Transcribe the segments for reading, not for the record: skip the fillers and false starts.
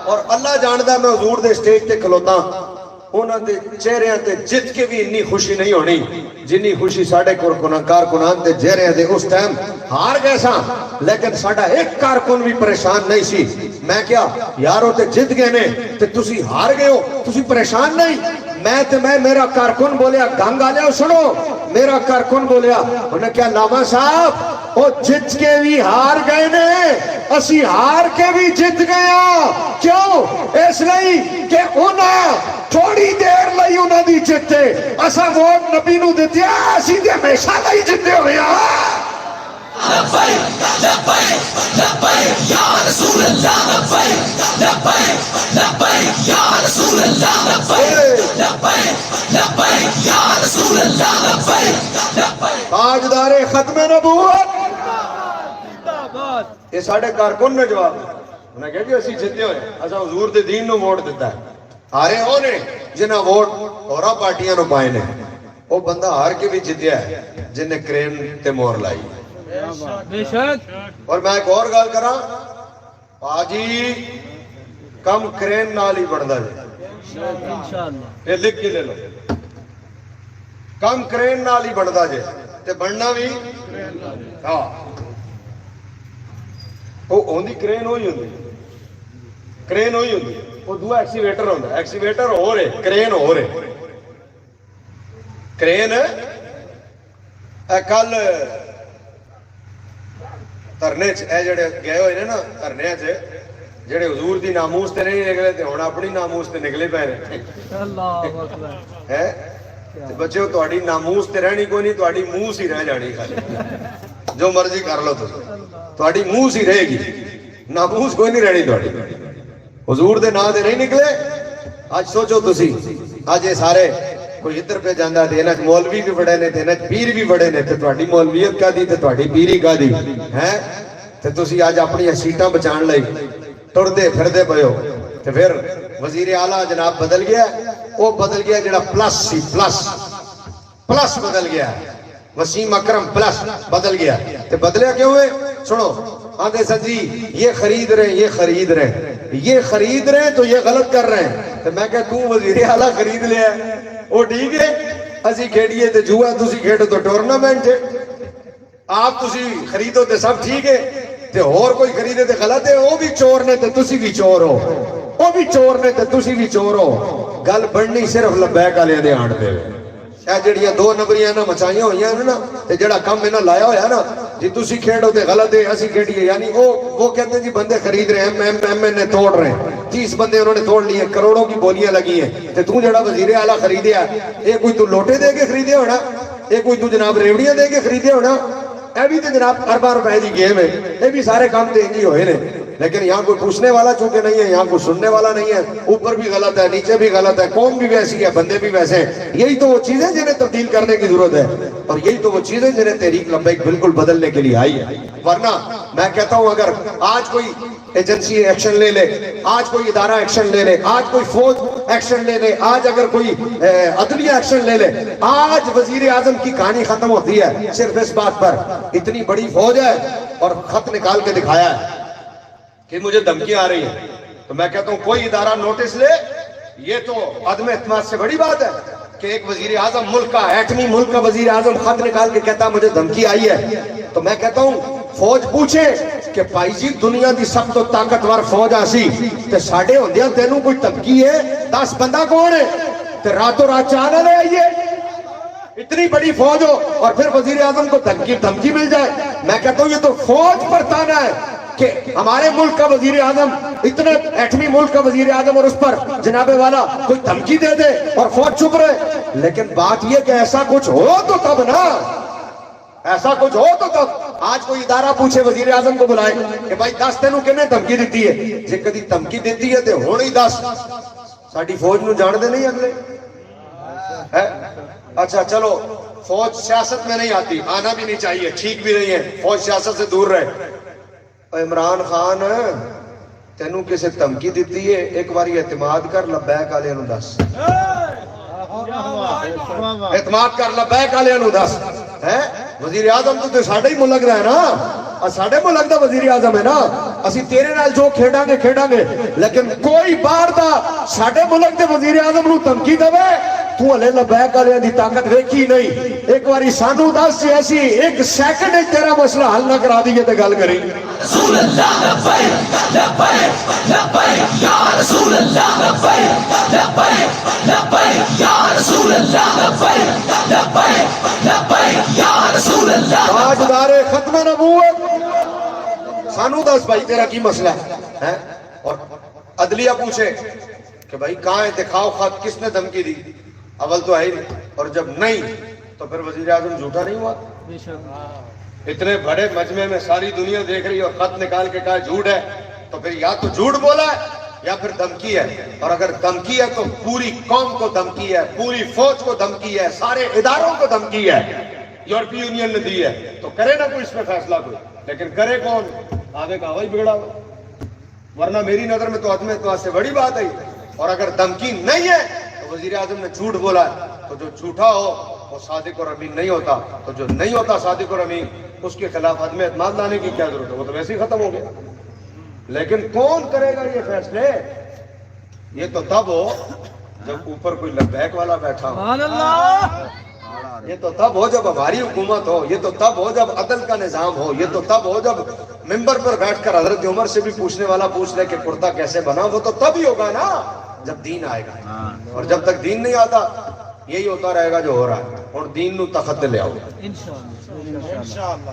اور اللہ جاندا میں حضور دے سٹیج تے کھلوتا انہاں دے چہریاں تے جت کے بھی اتنی خوشی نہیں ہونی جنی خوشی ساڈے کارکنان تے چہریاں تے اس ٹائم ہار گئے ساں لیکن ساڈا ایک کارکن بھی پریشان نہیں سی میں کیا یارو تے جت گئے نے تے تسی ہار گئے ہو تسی پریشان نہیں میں میرا کارکن بولیا گنگ آ جاؤ سنو میرا کارکن بولیا انہیں کیا لاما صاحب وہ جت کے بھی ہار گئے نے اسی ہار کے بھی جت گیا کیوں اس لئی کہ انہاں تھوڑی دیر لئی انہاں دی جتے اسا ووٹ نبی نو دیتے اسی دے ہمیشہ لئی جتے ہوئے لبیک لبیک لبیک یا رسول اللہ لبیک لبیک لبیک یا رسول اللہ لبیک لبیک لبیک یا رسول اللہ لبیک لبیک تاجدار ختم نبوت یہ ساڑھے کارکن نے جواب انہیں کہا کہ اسی جتے ہوئے ایسا حضور دے دین نو ووٹ دیتا ہے ہارے ہونے جنہ ووٹ اورا پارٹیاں نو پائے نے وہ بندہ ہار کے بھی جتیا ہے جنہیں کرین تے مور لائی اور میں ایک اور گال کرا آجی کم کرین نال ہی بڑھدا جے یہ لکھ کے لے لو کم کرین نال ہی بڑھدا جے تے بڑھنا بھی ہاں وہ ہوندی کرین ہوئی ہوندی کرین ہوئی ہوندی وہ دو ایکسیویٹر ہوندہ ایکسیویٹر ہو رہے کرین ہو رہے کرین کل ترنے اے جڑے گئے ہوئے نے نا ترنے چھے جڑے حضور دی ناموس تے نہیں نکلے تے ہونا اپنی ناموس تے نکلے پہ رہے ہے بچے تو اڑی ناموس تے رہنی کوئی نہیں تو اڑی موس ہی رہ جانی خالی جو مرضی کر لو تو اڑی موس ہی رہے گی ناموس کوئی نہیں رہنی تو اڑی حضور دے نا دے نہیں نکلے آج سوچو تسی آج یہ سارے کوئی ادھر پہ جاندہ تھے انہاں مولوی بھی بڑے نے تھے انہاں پیر بھی بڑے نے تھے توڑی مولویت کا دی تھے توڑی پیری کا دی ہیں تو تسی آج اپنی سیٹاں بچان لئی ٹر دے پھر دے پہو تو پھر وزیر اعلیٰ جناب بدل گیا وہ بدل گیا جڑا پلس سی پلس بدل گیا وسیم اکرم پلس بدل گیا تو بدلیا کیوں ہوئے سنو آدھے سر جی یہ خرید رہے یہ خرید رہے تو یہ غلط کر رہے ہیں تو میں کہا تو وزیر اعلیٰ خرید لیا وہ ٹھیک ہے اسی کھیڑیے تے جوا تسی کھیڑو تو ٹورنامنٹ ہے آپ تسی خریدو تے سب ٹھیک ہے تے اور کوئی خریدے تے غلط ہے وہ بھی چور نے تے تسی بھی چور ہو وہ بھی چور نے تے تسی بھی چور ہو گل بڑھنی صرف لبیک والے دے آن دے شاید جڑیاں دو نمبریاں نہ مچائیاں ہوئی ہیں نا تے جڑا کم انہاں لایا ہویا نا جی تسی کھیڑو تے غلط ہے اسی کھیڑیے یعنی وہ کہتے ہیں جی بندے خرید رہے ہیں ایم نے توڑ رہے ہیں 30 بندے انہوں نے توڑ لیے کروڑوں کی بولیاں لگی ہیں تے تو جڑا وزیر اعلیٰ خریدے ہے یہ کوئی تو لوٹے دے کے خریدے ہونا یہ کوئی تو جناب ریوڑیاں دے کے خریدے ہونا اے بھی تو جناب اربا روپے دی گیم ہے یہ بھی سارے کام دیں گی ہوئے نے لیکن یہاں کوئی پوچھنے والا چونکہ نہیں ہے یہاں کوئی سننے والا نہیں ہے اوپر بھی غلط ہے نیچے بھی غلط ہے قوم بھی ویسی ہے بندے بھی ویسے ہیں یہی تو وہ چیزیں جنہیں تبدیل کرنے کی ضرورت ہے اور یہی تو وہ چیزیں جنہیں تحریک لبیک بالکل بدلنے کے لیے آئی ہے ورنہ میں کہتا ہوں اگر آج کوئی ایجنسی ایکشن لے لے آج کوئی ادارہ ایکشن لے لے آج کوئی فوج ایکشن لے لے آج اگر کوئی عدلیہ ایکشن لے لے آج وزیر اعظم کی کہانی ختم ہوتی ہے صرف اس بات پر اتنی بڑی فوج ہے اور خط نکال کے دکھایا ہے کہ مجھے دھمکی آ رہی ہے تو میں کہتا ہوں کوئی ادارہ نوٹس لے یہ تو عدم اعتماد سے بڑی بات ہے کہ ایک وزیر اعظم ملک کا ایٹمی ملک کا وزیر اعظم خط نکال کے کہتا مجھے دھمکی آئی ہے تو میں کہتا ہوں فوج پوچھے کہ بھائی جی دنیا دی سب تو طاقتور فوج آسی تے ساڑھے ہوندیاں تینوں کوئی دھمکی ہے 10 بندہ کون ہے تے راتوں رات چاہنا لے آئیے اتنی بڑی فوج ہو اور پھر وزیر اعظم کو دھمکی مل جائے میں کہتا ہوں یہ تو فوج پر تانا ہے کہ ہمارے ملک کا وزیر اعظم اتنے ایٹمی ملک کا وزیر اعظم اور اس پر جناب والا کوئی دھمکی دے دے اور فوج چپ رہے لیکن بات یہ کہ ایسا کچھ ہو تو تب نا ایسا کچھ ہو تو تب آج کوئی ادارہ پوچھے وزیر اعظم کو بلائے کہ بھائی 10 تینوں کنے دھمکی دیتی ہے جے کدی دھمکی دیتی ہے تو ہونے ہی 10 ساڑی فوج نو جان دے نہیں اگلے اچھا چلو فوج سیاست میں نہیں آتی آنا بھی نہیں چاہیے ٹھیک بھی نہیں ہے فوج سیاست سے دور رہے عمران خان تینوں کسے دھمکی دیتی ہے ایک باری اعتماد کر لبیک والے نو دس اعتماد کر لبیک والے نو دس ہے وزیر اعظم تو ساڈے ہی ملک رہا ہے نا ساڈے ملک دا وزیر اعظم ہے نا اسی تیرے نال جو کھیڑاں گے لیکن کوئی باہر دا ساڈے ملک دے وزیر اعظم نو دھمکی دے تو ہلے لبیک والے دی طاقت ویکھی نہیں. ایک باری سانو دس جے اسی ایک سیکنڈ وچ تیرا مسئلہ حل نہ کرا دیے تے گل کری. رسول اللہ لبیک لبیک لبیک یا رسول اللہ لبیک لبیک لبیک یا رسول اللہ لبیک لبیک لبیک یا رسول اللہ. تاجدار ختم نبوت سانو دس بھائی تیرا کی مسئلہ ہے. اور عدلیہ پوچھے کہ بھائی کہاں ہے دکھاؤ خط, کس نے دھمکی دی؟ اول تو ہے ہی نہیں, اور جب نہیں تو پھر وزیر اعظم جھوٹا نہیں ہوا. اتنے بڑے مجمع میں ساری دنیا دیکھ رہی اور خط نکال کے کہا جھوٹ ہے, تو پھر یا تو جھوٹ بولا ہے یا پھر دھمکی ہے. اور اگر دھمکی ہے تو پوری قوم کو دھمکی ہے, پوری فوج کو دھمکی ہے, سارے اداروں کو دھمکی ہے, یورپی یونین نے دی ہے. تو کرے نہ کوئی اس پہ فیصلہ کوئی, لیکن کرے کون؟ آگے کا وہی بگڑا ہوا. ورنہ میری نظر میں تو عدم اعتماد سے بڑی بات ہے. اور اگر دھمکی نہیں ہے تو وزیر اعظم نے جھوٹ بولا ہے, تو جو جھوٹا ہو وہ صادق اور امین نہیں ہوتا, تو جو نہیں ہوتا صادق اور امین اس کے خلاف عدم اعتماد لانے کی کیا ضرورت ہے؟ وہ تو ویسے ہی ختم ہو گیا. لیکن کون کرے گا یہ فیصلے؟ یہ تو تب ہو جب اوپر کوئی لبیک والا بیٹھا ہو, یہ تو تب ہو جب ہماری حکومت ہو, یہ تو تب ہو جب عدل کا نظام ہو, یہ تو تب ہو جب ممبر پر بیٹھ کر حضرت عمر سے بھی پوچھنے والا پوچھ لے کہ کرتا کیسے بنا. وہ تو تب ہی ہوگا نا جب دین آئے گا, اور جب تک دین نہیں آتا یہی ہوتا رہے گا جو ہو رہا ہے. اور دین نو تخت لے آؤ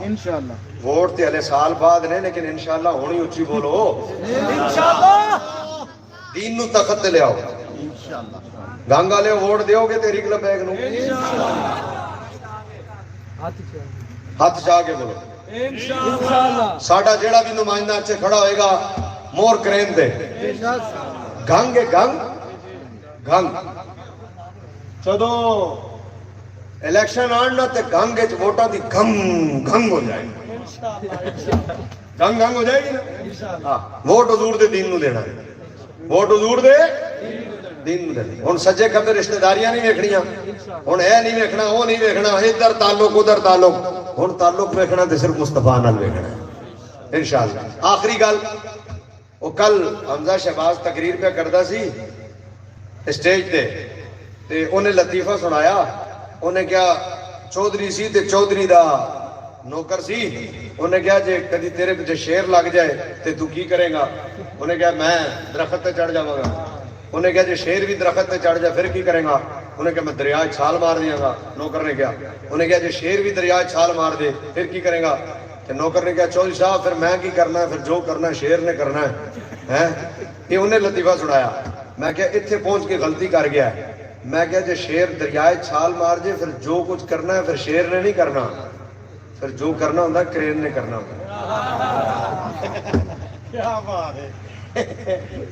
انشاءاللہ. ووٹ تے ہلے سال بعد نے, لیکن انشاءاللہ ہونی اچھی بولو. دین نو تخت لے آؤ. گنگ والے ووٹ دیو گے تیری کلب بیگ نو ہاتھ چاہ کے بولو. ساڈا جیڑا بھی نمائندہ اچھے کھڑا ہوئے گا مور کرین دے. گنگ ہے گنگ گنگ. جدو الیکشن آنا تے گنگ ووٹاں دی گھنگ گھنگ ہو جائے گی. گنگ گنگ ہو جائے گی نا. ووٹ حضور دے دین نو دینا ہے, ووٹ حضور دے دین نو دینا. ہن سجے کبے رشتہ داریاں نہیں ویکھنیاں, ہن اے نہیں ویکھنا وہ نہیں ویکھنا, ادھر تعلق ادھر تعلق. ہن تعلق ویکھنا تے صرف مصطفیٰ نال ویکھنا ہے انشاءاللہ. آخری گل, وہ کل حمزہ شہباز تقریر پہ کردا سی اسٹیج تے, تے انہیں لطیفہ سنایا. انہیں کیا چودھری سی تے چودھری دا نوکر سی. انہیں کیا جے کدی تیرے پیچھے شیر لگ جائے تے تو کی کرے گا؟ انہیں کیا میں درخت تے چڑھ جاواں گا. انہیں کیا جے شیر بھی درخت تے چڑھ جائے پھر کی کرے گا؟ انہیں کیا میں دریا چھال مار دیا گا. نوکر نے کیا, انہیں کیا جے شیر بھی دریا چھال مار دے پھر کی کرے گا؟ کہ نوکر نے کیا چودھری صاحب پھر میں کی کرنا ہے, پھر جو کرنا ہے شیر نے کرنا ہے. یہ انہیں لطیفہ سنایا. میں کیا اتنے پہنچ کے غلطی کر گیا ہے. میں کیا جے شیر دریائے چھال مار جے پھر جو کچھ کرنا ہے پھر شیر نے نہیں کرنا, پھر جو کرنا ہوتا ہے کرین نے کرنا ہوتا ہے.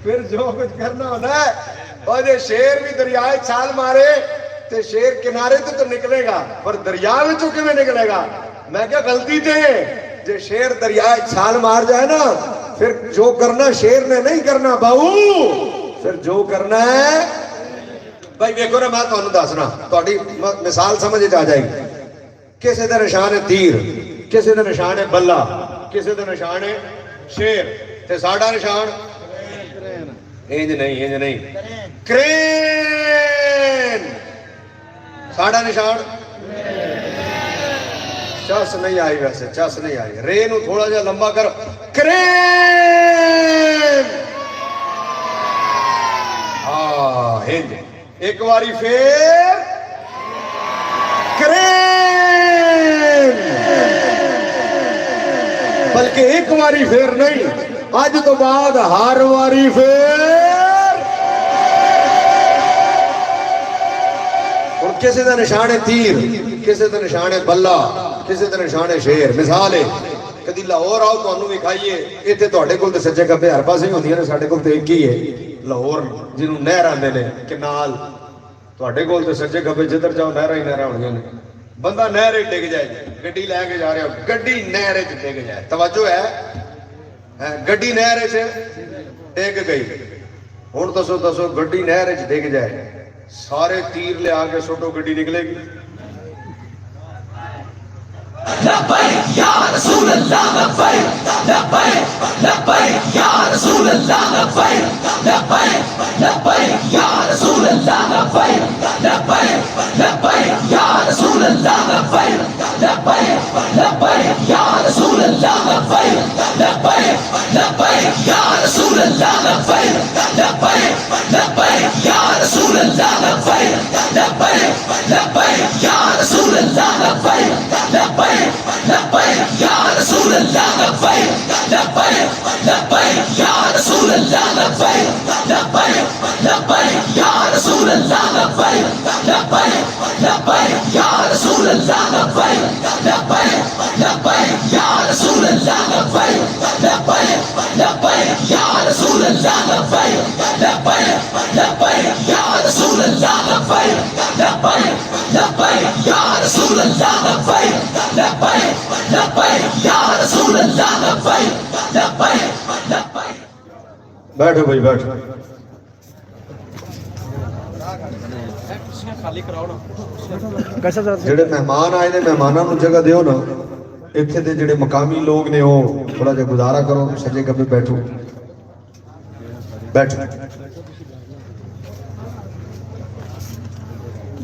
پھر جو کچھ کرنا ہوتا ہے, اور جے شیر بھی دریائے چھال مارے تو شیر کنارے تو نکلے گا, پر دریا میں چکے میں نکلے گا. میں کیا غلطی تھے, جے شیر دریائے چھال مار جائے نا پھر جو کرنا شیر نے نہیں کرنا باؤ, پھر جو کرنا ہے. بھائی دیکھو نا, میں تمہیں دسنا تھوڑی مثال سمجھ آ جائے گی. کسی دا نشان ہے تیر, کسی دا نشان ہے بلا, کسی دا نشان ہے شیر, تے ساڈا نشان انج نہیں کرین. ساڈا نشان چس نہیں آئی, ویسے چس نہیں آئی. رے نو تھوڑا جا لمبا کر, کرین. ہاں ہنج. ایک باری پھر کرین, بلکہ ایک باری پھر نہیں, آج تو بعد ہر واری پھر. اور کسی دا نشان ہے تیر, کسی دا نشان ہے بلا, کسی دا نشان ہے شیر. مثال ہے کدی لاہور آؤ تمہیں بھی کھائیے. اتنے تے کول سجے کبے ہر پاسے ہوندی نے, ساڈے کول تے ایک ہی ہے لاہور, جنہوں نہر آندے نے کنال. تواڈے کول تے سجے کبے جدھر جاؤ نہر ہی نہر ہونگیاں نے. بندہ نہر ڈگ جائے, گڈی لے کے جا رہا, گڈی نہر ڈگ جائے. توجہ ہے, گڈی نہر ڈگ گئی. ہن دسو گڈی نہر ڈگ جائے, سارے تیر لے آ کے سٹو, گڈی نکلے گی؟ لبیک یا رسول اللہ لبیک لبیک لبیک یا رسول اللہ لبیک لبیک لبیک یا رسول اللہ لبیک لبیک لبیک یا رسول اللہ لبیک لبیک لبیک یا رسول اللہ لبیک لبیک لبیک یا رسول اللہ لبیک لبیک لبیک یا رسول اللہ لبیک لبیک لبیک یا رسول اللہ لبیک لبیک لبیک یا رسول اللہ لبیک لبیک لبیک یا رسول اللہ لبیک لبیک لبیک یا رسول اللہ لبیک لبیک لبیک یا رسول اللہ لبیک لبیک لبیک یا رسول اللہ لبیک لبیک لبیک یا رسول اللہ لبیک لبیک لبیک یا رسول اللہ لبیک لبیک لبیک یا رسول اللہ لبیک لبیک لبیک یا رسول اللہ لبیک لبیک لبیک. بیٹھو بھائی بیٹھو. جڑے مہمان آئے نے مہمانوں نو جگہ دیو نا. اتھے دے جڑے مقامی لوگ نے وہ تھوڑا جا گزارا کرو. سجے کبھی بیٹھو بیٹھو.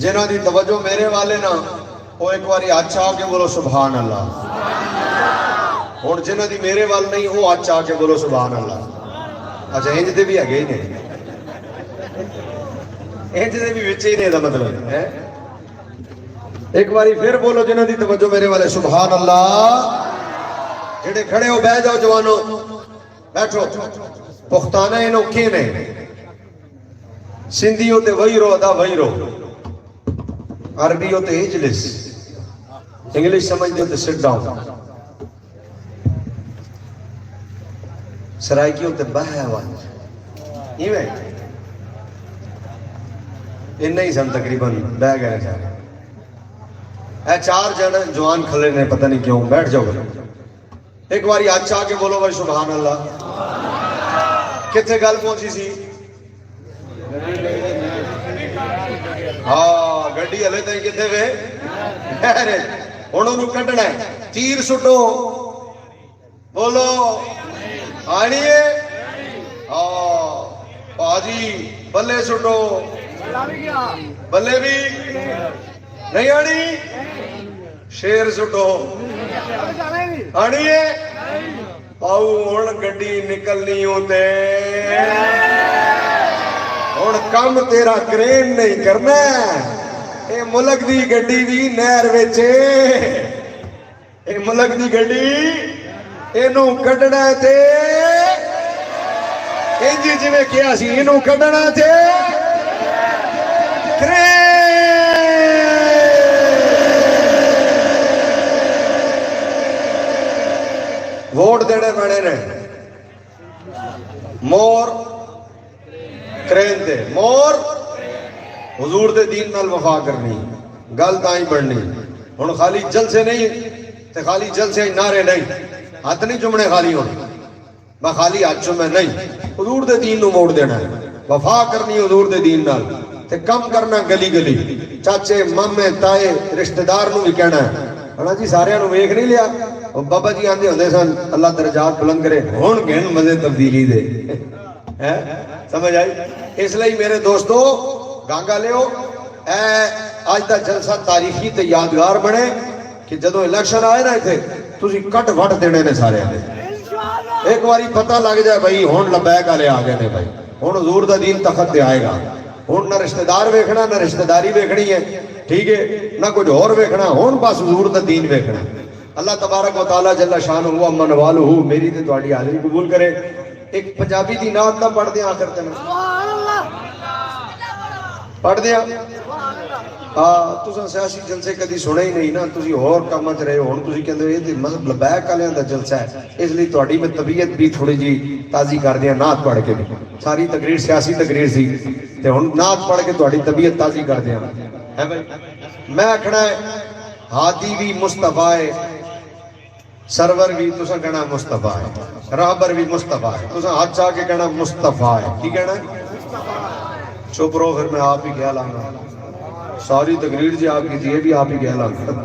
جنہاں دی توجہ میرے والے نا وہ ایک باری اچھا آ کے بولو سبحان اللہ. اور جنہاں دی میرے وال نہیں وہ اچھا آ کے بولو سبحان اللہ. اچھا انج دے بھی اگے ہی نے انج دے بھی وچ ہی نے دا مطلب ہے. ایک باری پھر بولو جنہاں دی توجہ میرے والے سبحان اللہ. جڑے کھڑے ہو بیٹھ جاؤ جوانو بیٹھو. پختانہ انہوں کی نے سندھی ہوتے وہی رو ادا وہی رو. عربی ہوتے اجلس. انگلش سمجھتے ہوتے سٹ ڈاؤن. سرائکی ہوتے بہہ وانج. یہ میں انہی سن تقریباً بہ گئے سارے. اے چار جن جوان کھلے نے پتہ نہیں کیوں. بیٹھ جاؤ. ایک باری اچھا آ کے بولو بھائی سبحان اللہ. کتنے گل پہنچی سی؟ ہاں گڈی ہلے تھی کتنے وے ہوں انہوں کڈنا ہے. تیر سٹو بولو آنی ہے. ہاں پاجی بلے سٹو بلے بھی نہیں آنی. شیر سٹو آنی ہے. آؤ ہوں گڈی نکلنی ہوتے ہوں کم تیرا کرین نہیں کرنا. اے ملک دی گڈی دی نہر وچ اے ملک دی گڈی اینو کڈنا تے انج جویں کیا سی اینو کڈنا تے کرین. ووٹ دینے پڑے نے. مور کرین تے مور حضور دے دین نال وفا کرنی. گل تائیں بڑھنی. ہن خالی جلسے نہیں تے خالی جلسے نعرے نہیں. ہاتھ نہیں چومنے خالی ہوں. میں خالی ہاتھ چومے نہیں. حضور دے دین نو موڑ دینا ہے. وفا کرنی حضور دے دین نال تے کم کرنا گلی گلی. چاچے مامے تائے رشتہ دار نو بھی کہنا ہے. ہنا جی سارے نو ویکھ نہیں لیا. بابا جی آندے ہوندے سن اللہ درجات بلند کرے. ہن گن مزے تبدیلی دے. سمجھ آئی؟ اس لئی میرے دوستو گانگا لیو اے آج دا جلسہ تاریخی تے یادگار بنے کہ جدو الیکشن آئے نا تھے تسی کٹ وٹ دینے نے سارے آنے. ایک باری پتہ لگ جائے بھائی ہون لبیک آلے آگے نے بھائی. ہون حضور دا دین تخت دے آئے گا. ہون نہ رشتہ دار ویکھنا نہ رشتہ داری ویکھنی ہے. ٹھیک ہے نہ کچھ اور ویکھنا. ہون بس حضور دا دین ویکھنا. اللہ تبارک و تعالیٰ جل شان ہوا من والہ میری تے تواڈی حاضری قبول کرے. ایک پنجابی دی نعت نہ پڑھ دیں آخر تک. پڑھ دیا. تساں سیاسی جلسے کدی سنے ہی نہیں نا. تسی اور کاماں چ رہے ہو. ہن تسی کہندے یہ تے مذہب لبیک والیاں دا جلسہ ہے. اس لیے تہاڈی میں طبیعت بھی تھوڑی جی تازی کر دیاں نعت پڑھ کے. ساری تقریر سیاسی تقریر سی تے ہن نعت پڑھ کے تہاڈی طبیعت تازی کر دیاں. ہے بھائی میں آکھنا ہے ہادی بھی مصطفیٰ ہے. سرور بھی تساں کہنا مصطفیٰ ہے. راہبر بھی مصطفیٰ ہے. تساں ہاتھ چاہ کے کہنا مصطفیٰ ہے. کی کہنا ہے؟ چپ رہو پھر میں آپ ہی کہہ لاں گا. ساری تقریر جی آپ کی تھی یہ بھی آپ ہی کہہ لاں گا.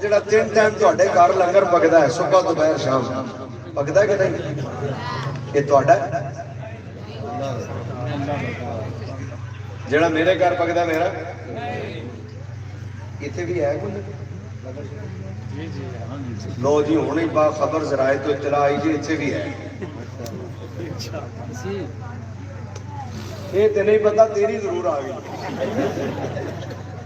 ਜਿਹੜਾ ਤਿੰਨ ਟਾਈਮ ਤੁਹਾਡੇ ਘਰ ਲੰਗਰ ਪਕਦਾ ਹੈ ਸਵੇਰ ਦੁਪਹਿਰ ਸ਼ਾਮ ਪਕਦਾ ਕਿ ਨਹੀਂ ਇਹ ਤੁਹਾਡਾ ਜਿਹੜਾ ਮੇਰੇ ਘਰ ਪਕਦਾ ਮੇਰਾ ਇੱਥੇ ਵੀ ਹੈ ਕੋਈ ਜੀ ਜੀ ਲੋ ਜੀ ਹੁਣੇ ਬਾ ਖਬਰ ਜ਼ਰਾਏ ਤੋਂ ਇਤਲਾ ਆਈ ਜੀ ਇੱਥੇ ਵੀ ਹੈ ਇਹ ਤੇ ਨਹੀਂ ਪਤਾ ਤੇਰੀ ਜ਼ਰੂਰ ਆ ਗਈ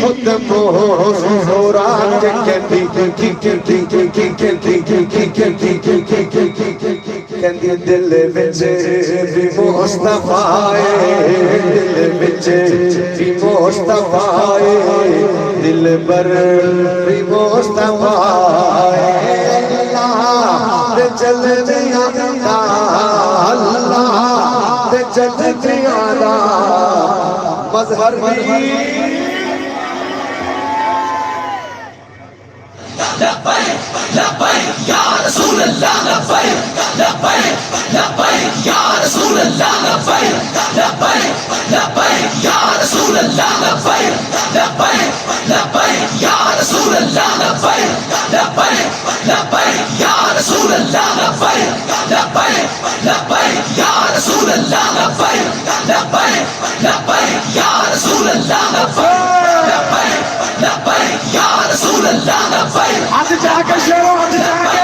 خود محورات کہندی دل وچ بھی مصطفیٰ دل وچ بھی مصطفیٰ دل بر بھی مصطفیٰ اللہ دے جلدیاں دا اللہ دے جلدیاں دا مظہر بھی لبیک لبیک یا رسول اللہ لبیک لبیک لبیک یا رسول اللہ لبیک لبیک لبیک یا رسول اللہ لبیک لبیک لبیک یا رسول اللہ لبیک لبیک لبیک یا رسول اللہ لبیک لبیک لبیک یا رسول اللہ لبیک لبیک لبیک یا رسول اللہ لبیک لبیک یا رسول اللہ لبیک ہاتھ جا کے شیرو ہاتھ جا کے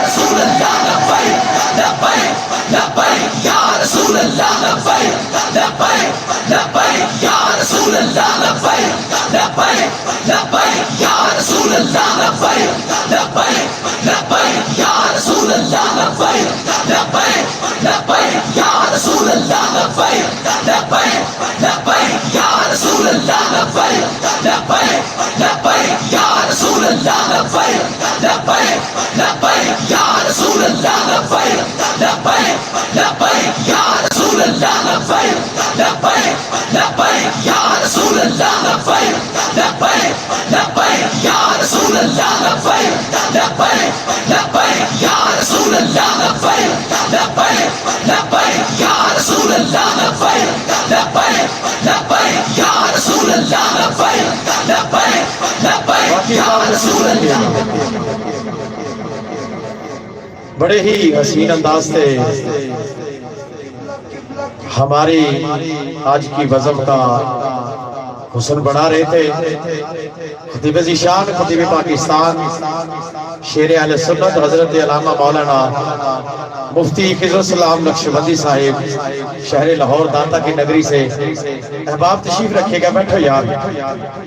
رسول اللہ لبیک لبیک لبیک یا رسول اللہ لبیک لبیک لبیک یا رسول اللہ لبیک لبیک لبیک یا رسول اللہ لبیک لبیک لبیک یا رسول اللہ لبیک لبیک لبیک یا رسول اللہ لبیک لبیک لبیک یا رسول اللہ لبیک لبیک لبیک یا رسول اللہ لبیک لبیک لبیک یا رسول اللہ لبیک لبیک لبیک یا رسول اللہ لبیک لبیک لبیک یا رسول اللہ لبیک لبیک لبیک یا رسول اللہ لبیک لبیک لبیک یا رسول اللہ لبیک لبیک لبیک یا رسول اللہ لبیک لبیک لبیک یا رسول اللہ لبیک لبیک لبیک یا رسول اللہ. بڑے ہی حسین انداز سے ہماری آج کی بزم کا حسن بنا رہے تھے خطیب ذیشان خطیب پاکستان شیر اہل سنت حضرت علامہ مولانا مفتی خضر السلام نقشبندی صاحب شہر لاہور داتا کی نگری سے. احباب تشریف رکھے گا, بیٹھو یار,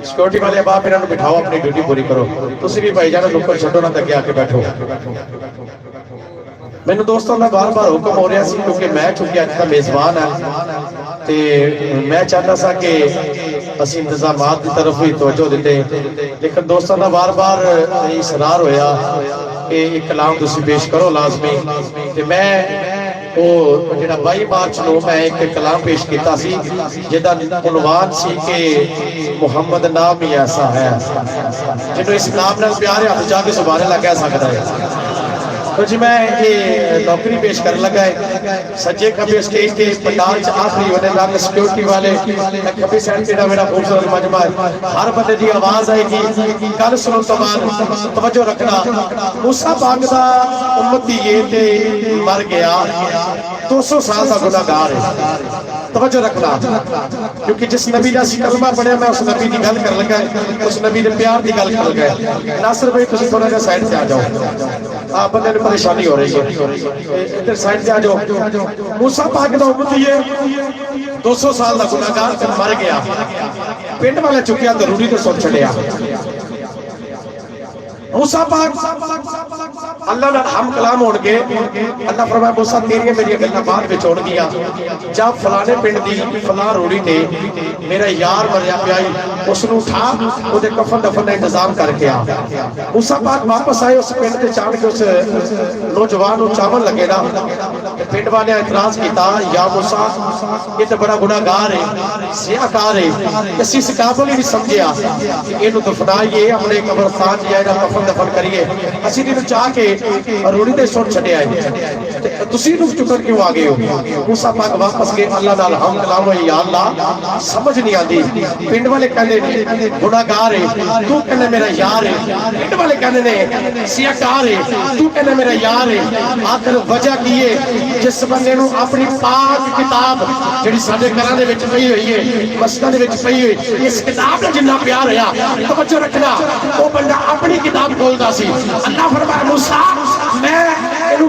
سیکورٹی والے احباب انہوں نے بٹھاؤ, اپنی ڈیوٹی پوری کرو. تسی بھی بھائی جانا نکر چھٹو نہ تک آ کے بیٹھو. میں نے دوستوں میں بار بار حکم ہو رہا سی کیونکہ میں چونکہ اج کا میزبان ہے تے میں چاہتا سا کہ اسی انتظامات کی طرف بھی توجہ دیتے, لیکن دوستوں میں بار بار اصرار ہویا کہ ایک کلام تسی پیش کرو لازمی. تے میں وہ جڑا 22 مارچ نو میں ایک کلام پیش کیتا سی جدا عنوان سی کہ محمد نام ہی ایسا ہے جنہوں اس نام نال پیار ہے, آپ جا کے سبحان اللہ کہہ سکتا ہے. تو جی میں یہ نوکری پیش کر لگا ہے سجے کبھی اسٹیج کے پنڈال چ آخری ہونے لگا سیکورٹی والے کبھی سینٹ کا میرا خوبصورت مجمع ہے, ہر بندے دی آواز آئے گی. گل سنو تو بعد توجہ رکھنا, موسیٰ پاک دا امتی یہ تے مر گیا 200 سال کا گناہگار ہے. توجہ رکھنا کیونکہ جس نبی دا سی کلمہ پڑھیا میں اس نبی دی گل کر لگا ہے, اس نبی دے پیار دی گل کر لگا ہے. ناصر بھائی تسی تھوڑا جا سائیڈ سے آ جاؤ, آپ بندے نے پریشانی ہو رہی ہے, ادھر سائیڈ سے آ جاؤ. موسیٰ پاک دا امتی یہ 200 سال دا گناہگار مر گیا, پنڈ والے چکیا ضروری تو سن چھڑیا. موسیٰ پاک اللہ نے ہم کلام ہوڑ گئے, اللہ فرمایا موسیٰ تیری میری گلہ بعد میں چھوڑ گیا, جب فلانے پنڈ دی فلاں روڑی تے میرا یار مریا پیائی اس نے اٹھا وہ دے کفن دفن انتظام کر کے آ. موسیٰ پاک واپس آئے اس پنڈ تے چاند کے اس نوجوان کو چاول لگے نا, پنڈ والے اعتراض کیتا یا موسیٰ یہ تو بڑا گناہگار ہے, سیاہکار ہے, اسی اس قابل ہی نہیں سمجھیا اینو دفنائیے اپنے قبرستان جائے نا کفن دفن کریے, اسی دن چاہ کے روڑی دے سوٹ چھڑے آئے. تسی نو چکر کیوں آگے ہو؟ موسیٰ پاک واپس کے اللہ نال ہم کلام ہوئی یا اللہ سمجھ نہیں آتی. پنڈ والے کہنے گناہگار ہے, تو کہنے میرا یار ہے. پنڈ والے کہنے سیاہکار ہے, تو کہنے میرا یار ہے. آخر وجہ کیے جس بندے نو اپنی پاک کتاب جڑی ساڈے گھراں دے وچ پئی ہوئی ہے, مسجداں دے وچ پئی ہوئی, اس کتاب نال جنہ پیار ہے, توجہ رکھنا وہ بندہ اپنی کتاب کھولدا سی. اللہ فرمایا موسیٰ میں اینو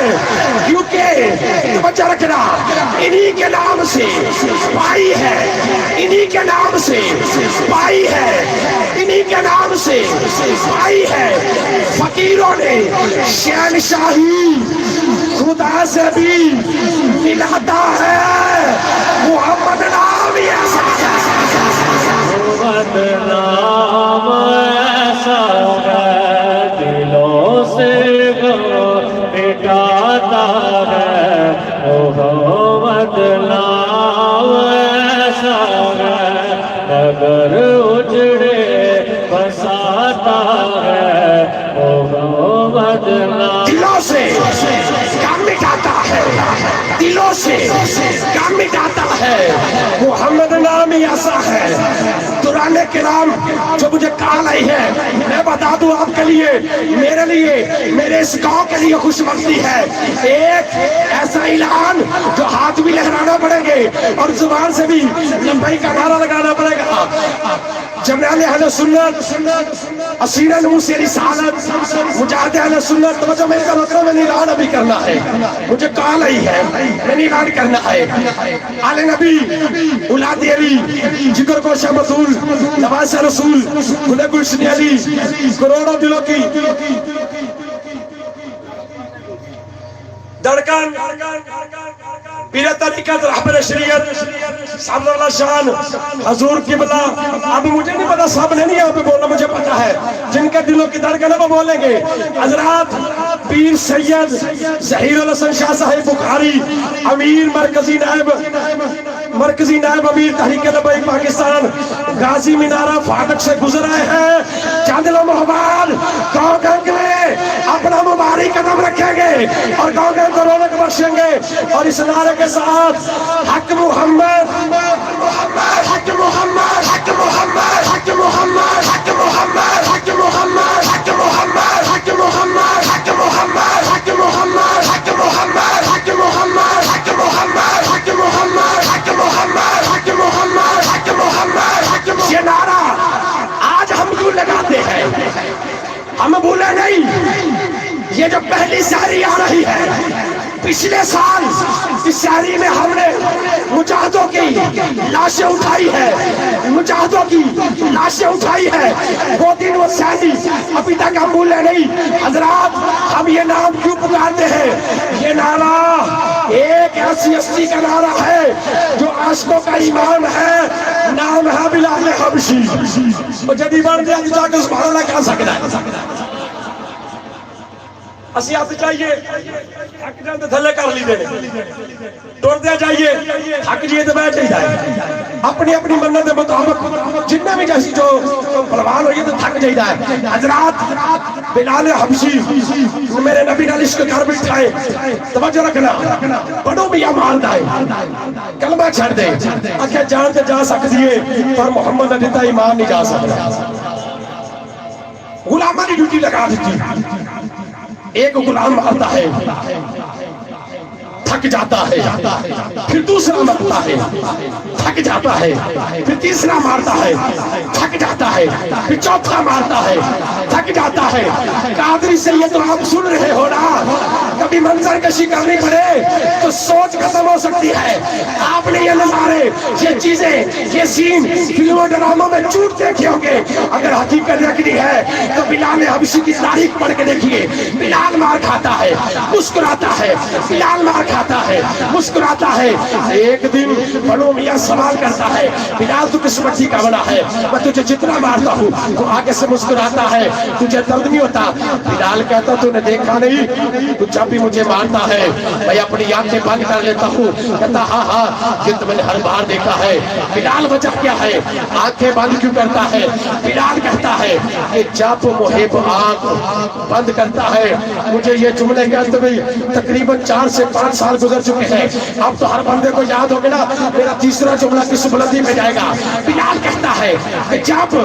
کیونکہ توجہ رکھنا انہی کے نام سے پائی ہے، انہی کے نام سے پائی ہے، انہی کے نام سے پائی ہے۔ فقیروں نے شہنشاہی خدا سے بھی ملاتا ہے، محمد نام ایسا محمد نام ایسا ہے، دلوں سے غم مٹاتا ہے۔ محمد نام ایسا ہے، نگر اجڑے بساتا ہے۔ محمد نام دلوں سے کام مٹاتا ہے، دلوں سے کام مٹاتا ہے۔ محمد نام ہی ایسا ہے۔ دوران کرام جو مجھے کال آئی ہے، میں بتا دوں آپ کے لیے، میرے اس گاؤں کے لیے خوش بختی ہے۔ ایک ایسا اعلان جو ہاتھ بھی لہرانا پڑے گے اور زبان سے بھی لبیک کا نعرہ لگانا پڑے گا۔ جمعیت اہل سنت، اسیر نوس رسالت، مجاہد اہل سنت، توجہ میرے کا مطلب میں اعلان ابھی کرنا ہے، مجھے کال آئی ہے، میں نے اعلان کرنا ہے۔ آل نبی، اولاد علی، جگر کو شاہ بطول، نواز رسول، گلے گلشن علی، کروڑوں دلوں کی دھڑکن، پیر طریقت رہبر شریعت صاحب اللہ شان حضور قبلہ۔ اب مجھے نہیں پتا، صاحب نے نہیں یہاں پہ بولنا، مجھے پتا ہے جن کے دلوں کی دھڑکن ہے وہ بولیں گے۔ حضرات پیر سید ظہیر الحسن شاہ صاحب بخاری، امیر مرکزی نائب امیر تحریک لبیک پاکستان، غازی مینارہ فاٹک سے گزر رہے ہیں۔ چاند محمد گاؤں گنگ میں اپنا مبارک قدم رکھیں گے اور گاؤں گنگ کو رونق بخشیں گے، اور اس نعرے کے ساتھ حق محمد، حق محمد، حق محمد، حق محمد، حق محمد، حق محمد، حق محمد، حق محمد، حق محمد، حق محمد، حق محمد، حق محمد، حق محمد، حق محمد، حق محمد، حق محمد، حق محمد، حق محمد۔ یہ نعرہ آج ہم کیوں لگاتے ہیں؟ ہم بھولے نہیں، یہ جو پہلی ساری آ رہی ہے، پچھلے سال اس شہری میں ہم نے مجاہدوں کی لاشیں اٹھائی ہے، مجاہدوں کی لاشیں اٹھائی ہے، وہ دن وہ شہری ابھی تک ہم بھولے نہیں۔ حضرات ہم یہ نام کیوں پکارتے ہیں؟ یہ نعرہ ایک ایسی ہستی کا نعرہ ہے جو عاشقوں کا ایمان ہے، نام ہے بلال حبشی۔ مجھے نہیں بڑھ دیا کہ جا کے سبحان اللہ کہہ سکتا ہے۔ اسی آپ چاہیے حق جان تھلے کر لی دے ٹور دیا چاہیے، حق جیے تو بیٹھ جائے اپنی اپنی منت کے مطابق، جنہیں بھی جیسی جو پروان ہوئی تو تھک جائے ہے۔ حضرات بلال حبشی میرے نبی نے عشق کر بٹھائے، توجہ رکھنا، بڑوں بھی مارتا ہے، کلمہ چھڑ دے، آکھیں جان تے جا سکتی ہے پر محمد نے دیتا ایمان نہیں جا سکتا۔ غلامہ کی ڈیوٹی لگا دیتی، ایک غلام مارتا ہے، تھک جاتا ہے، پھر دوسرا مارتا ہے، تھک جاتا ہے، پھر تیسرا مارتا ہے، تھک جاتا ہے، پھر چوتھا مارتا ہے، تھک جاتا ہے۔ قادری سے یہ تو آپ سن رہے ہو نا، کبھی منظر کشی کرنی پڑے تو سوچ ختم ہو سکتی ہے۔ آپ نے یہ نظارے، یہ چیزیں، یہ سین فلموں ڈراموں میں چوٹ دیکھے ہوں گے، اگر حقیقت رکھنی ہے تو بلال حبشی کی تاریخ پڑھ کے دیکھیے۔ بلال مار کھاتا ہے، مسکراتا ہے، بلال مار کھاتا ہے، مسکراتا ہے۔ ایک دن بڑوں میاں سوال کرتا ہے، بلال تو کس مٹی کا بنا ہے؟ میں تجھے جتنا مارتا ہوں تو آگے سے مسکراتا ہے، تجھے درد نہیں ہوتا؟ بلال کہتا تو نے دیکھا نہیں، تو جب بھی مجھے مارتا ہے میں اپنی آنکھیں بند کر لیتا ہوں۔ کہتا ہاں ہاں یہ تو میں نے ہر بار دیکھا ہے۔ بلال وجہ کیا ہے؟ آنکھیں بند کیوں کرتا ہے؟ بلال کہتا ہے کہ جب محب آنکھ بند کرتا ہے، مجھے یہ جملے کہتے ہوئے تقریباً 4 سے 5 سال گزر چکے ہیں، اب تو ہر بندے کو یاد ہوگا نا میرا تیسرا جملہ کس بلندی میں جائے گا۔ بلال کہتا ہے کہ جب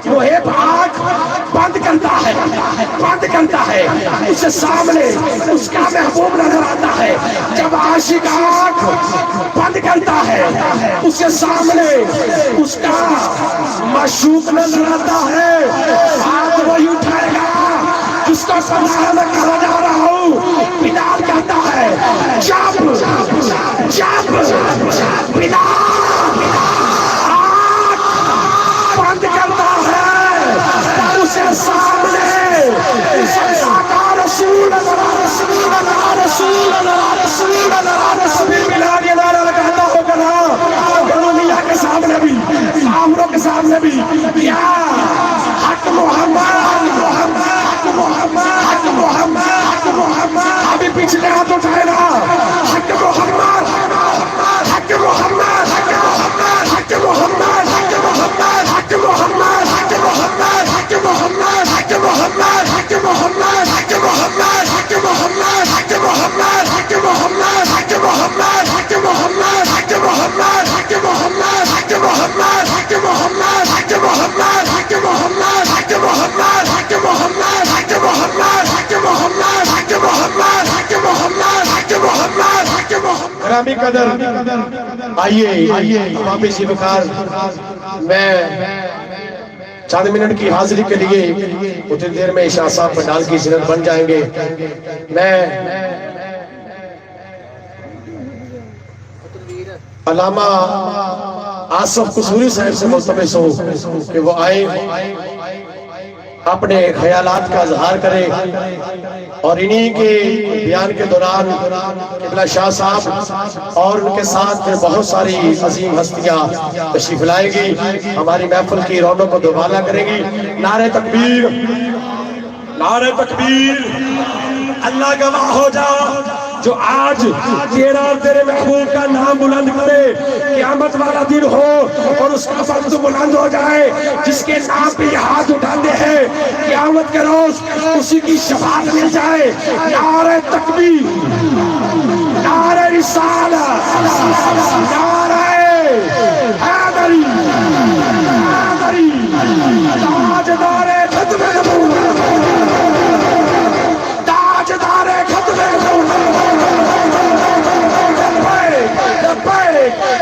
محب آنکھ بند کرتا ہے اس سے سامنے اس کا محبوب نظر آتا ہے۔ جب عاشق آنکھ بند کرتا ہے اس کے سامنے اس کا معشوق نظر آتا ہے۔ ہاتھ وہی اٹھائے گا جس کو سمجھا میں کہا جا رہا ہوں۔ بلال کہتا گرامی قدر آئیے امام سی بخار میں چند منٹ کی حاضری کے لیے اتنی دیر میں شاہ صاحب پنڈال کی زینت بن جائیں گے. میں علامہ آصف قصوری صاحب سے ملتمس ہوں کہ وہ آئے اپنے خیالات کا اظہار کرے اور انہی کے بیان کے دوران قبلہ شاہ صاحب اور ان کے ساتھ بہت ساری عظیم ہستیاں تشریف لائیں گی, ہماری محفل کی رونق کو دوبالا کریں گی. نعرہ تکبیر, نعرہ تکبیر. اللہ گواہ ہو جا جو آج تیرا اور تیرے محبوب کا نام بلند کرے, قیامت والا دن ہو اور اس کا فرض بلند ہو جائے, جس کے نام پہ یہ ہاتھ اٹھاتے ہیں قیامت کے روز اسی کی شفاعت مل جائے. نعرہ تکبیر, نعرہ رسالت, نعرہ حیدری, حیدری, تاجدار ختم نبوت, تاجدار ختم نبوت.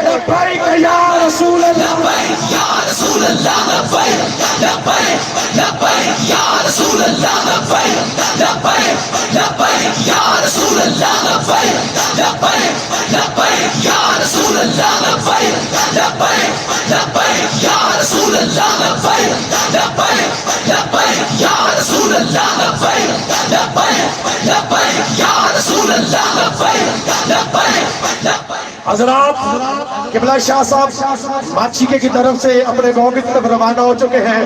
لبیک یا رسول اللہ, لبیک یا رسول اللہ, لبیک لبیک لبیک یا رسول اللہ, لبیک لبیک لبیک یا رسول اللہ, لبیک لبیک لبیک یا رسول اللہ, لبیک لبیک لبیک یا رسول اللہ, لبیک لبیک لبیک یا رسول اللہ, لبیک لبیک لبیک یا رسول اللہ, لبیک لبیک لبیک. حضرات قبلہ شاہ صاحب ماچیکے کی طرف سے اپنے گاؤں کی طرف روانہ ہو چکے ہیں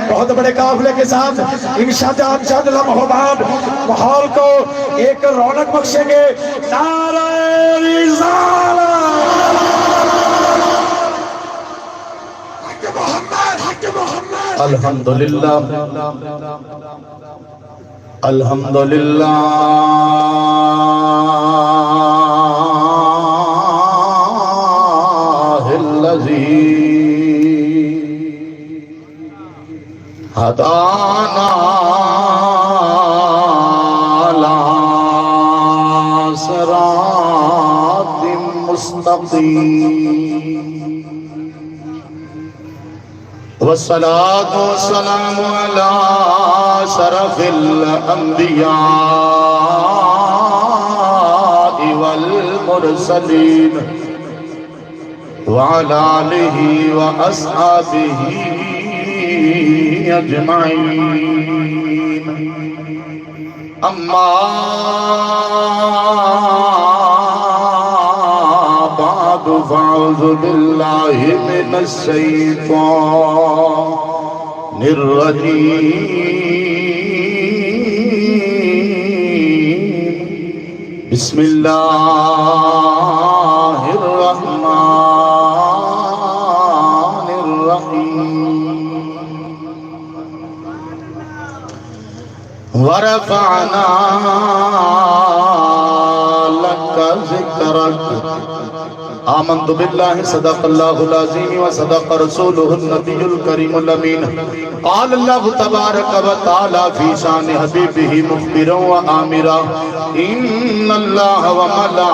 بہت بڑے قافلے کے ساتھ. انشاءاللہ چند لمحوں بعد ماحول کو ایک رونق بخشیں گے. نعرہ رسالت, حق محمد, حق محمد. الحمدللہ الحمدللہ هدانا على صراط مستقيم والصلاة والسلام على شرف الأنبياء والمرسلين وعلى آله وأصحابه أجمعين. أما بعد فأعوذ بالله من الشيطان الرجيم. بسم الله الرحمن الرحيم. ورفعنا لك ذكرك. آمنت بالله صدق الله العظيم وصدق رسوله النبي الكريم الأمين. قال الله تبارك وتعالى في شان حبيبه مخبرا وآمرا إن الله وملائكته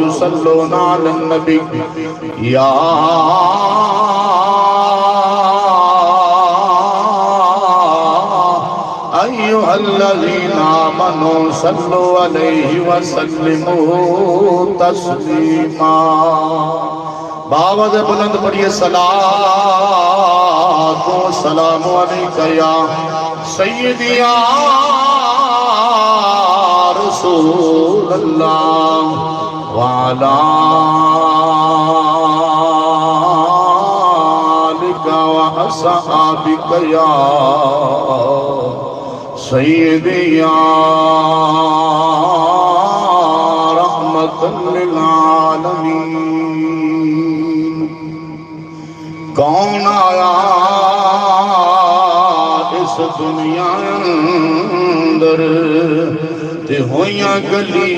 يصلون على النبي يا أيها الذين آمنوا صلوا عليه وسلموا تسليما. باوز بلند پڑھیے صلاۃ و سلام علیکہ یا سیدی یا رسول اللہ وعلی آلک و اصحابک یا سیدی یا رحمت للعالمین. کون آیا اس دنیا اندر تے ہویاں گلی